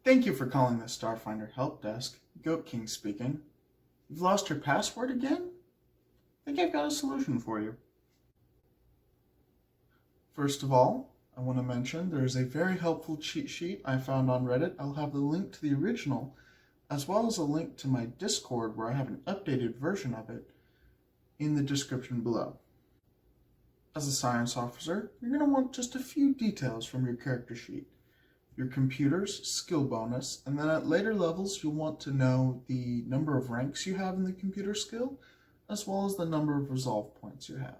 Thank you for calling the Starfinder Helpdesk. Goat King speaking. You've lost your password again? I think I've got a solution for you. First of all, I want to mention there is a very helpful cheat sheet I found on Reddit. I'll have the link to the original, as well as a link to my Discord where I have an updated version of it in the description below. As a science officer, you're going to want just a few details from your character sheet. Your computer's skill bonus, and then at later levels you'll want to know the number of ranks you have in the computer skill, as well as the number of resolve points you have.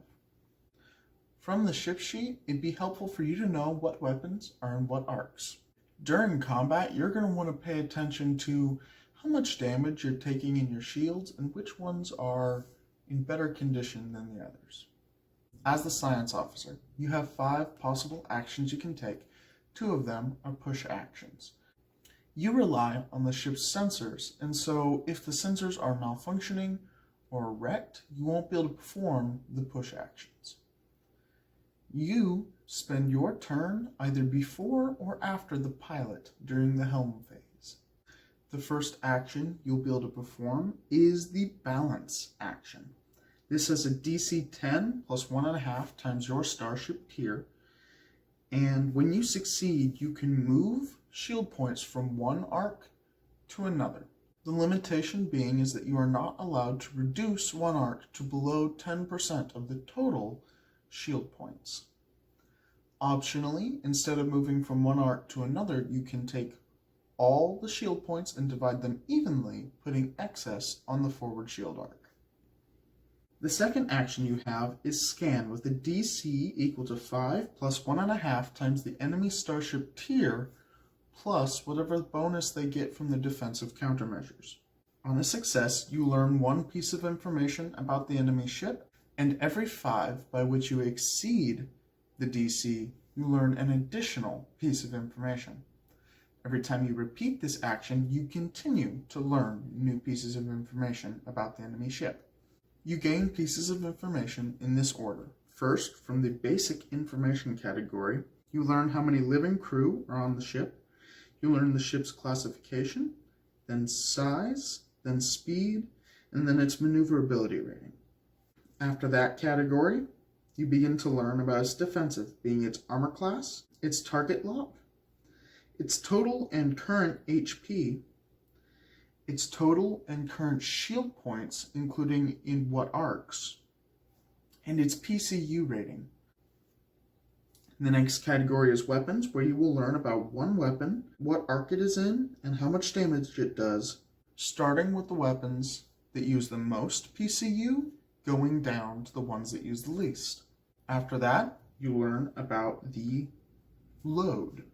From the ship sheet, it'd be helpful for you to know what weapons are in what arcs. During combat, you're going to want to pay attention to how much damage you're taking in your shields and which ones are in better condition than the others. As the science officer, you have 5 possible actions you can take. 2 of them are push actions. You rely on the ship's sensors, and so if the sensors are malfunctioning or wrecked, you won't be able to perform the push actions. You spend your turn either before or after the pilot during the helm phase. The first action you'll be able to perform is the balance action. This has a DC 10 plus 1.5 times your Starship tier. And when you succeed, you can move shield points from one arc to another. The limitation being is that you are not allowed to reduce one arc to below 10% of the total shield points. Optionally, instead of moving from one arc to another, you can take all the shield points and divide them evenly, putting excess on the forward shield arc. The second action you have is scan with a DC equal to 5 plus 1.5 times the enemy Starship tier plus whatever bonus they get from the defensive countermeasures. On a success, you learn 1 piece of information about the enemy ship, and every 5 by which you exceed the DC, you learn an additional piece of information. Every time you repeat this action, you continue to learn new pieces of information about the enemy ship. You gain pieces of information in this order. First, from the basic information category, you learn how many living crew are on the ship. You learn the ship's classification, then size, then speed, and then its maneuverability rating. After that category, you begin to learn about its defensive, being its armor class, its target lock, its total and current HP, its total and current shield points, including in what arcs, and its PCU rating. The next category is weapons, where you will learn about one weapon, what arc it is in, and how much damage it does, starting with the weapons that use the most PCU, going down to the ones that use the least. After that, you learn about the load.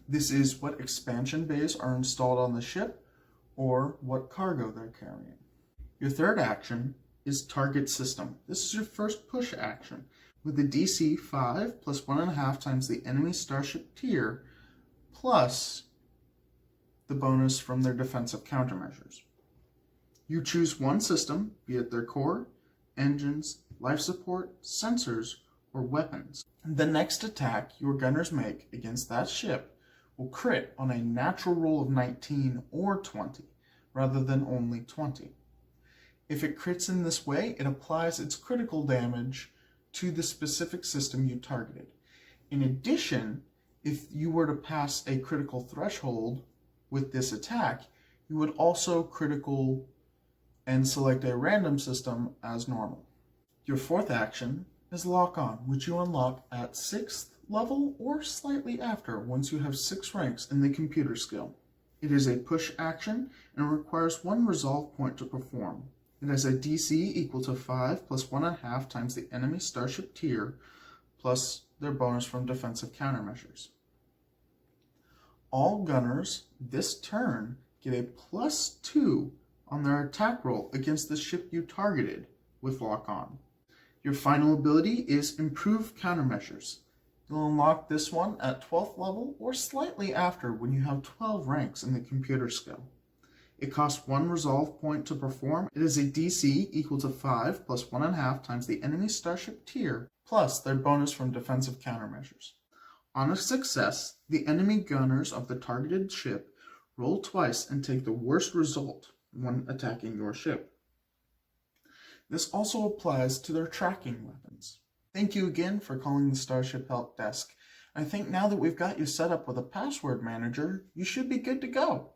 This is what expansion bays are installed on the ship, or what cargo they're carrying. Your third action is target system. This is your first push action with the DC 5 plus 1.5 times the enemy Starship tier plus the bonus from their defensive countermeasures. You choose one system, be it their core, engines, life support, sensors, or weapons. The next attack your gunners make against that ship will crit on a natural roll of 19 or 20, rather than only 20. If it crits in this way, it applies its critical damage to the specific system you targeted. In addition, if you were to pass a critical threshold with this attack, you would also critical and select a random system as normal. Your fourth action is lock on, which you unlock at 6th level or slightly after once you have 6 ranks in the computer skill. It is a push action and requires 1 resolve point to perform. It has a DC equal to 5 plus 1.5 times the enemy Starship tier plus their bonus from defensive countermeasures. All gunners this turn get a +2 on their attack roll against the ship you targeted with lock on. Your final ability is Improve Countermeasures. You'll unlock this one at 12th level or slightly after when you have 12 ranks in the computer skill. It costs 1 resolve point to perform. It is a DC equal to 5 plus 1.5 times the enemy Starship tier plus their bonus from defensive countermeasures. On a success, the enemy gunners of the targeted ship Roll twice and take the worst result when attacking your ship. This also applies to their tracking weapons. Thank you again for calling the Starship Help Desk. I think now that we've got you set up with a password manager, you should be good to go.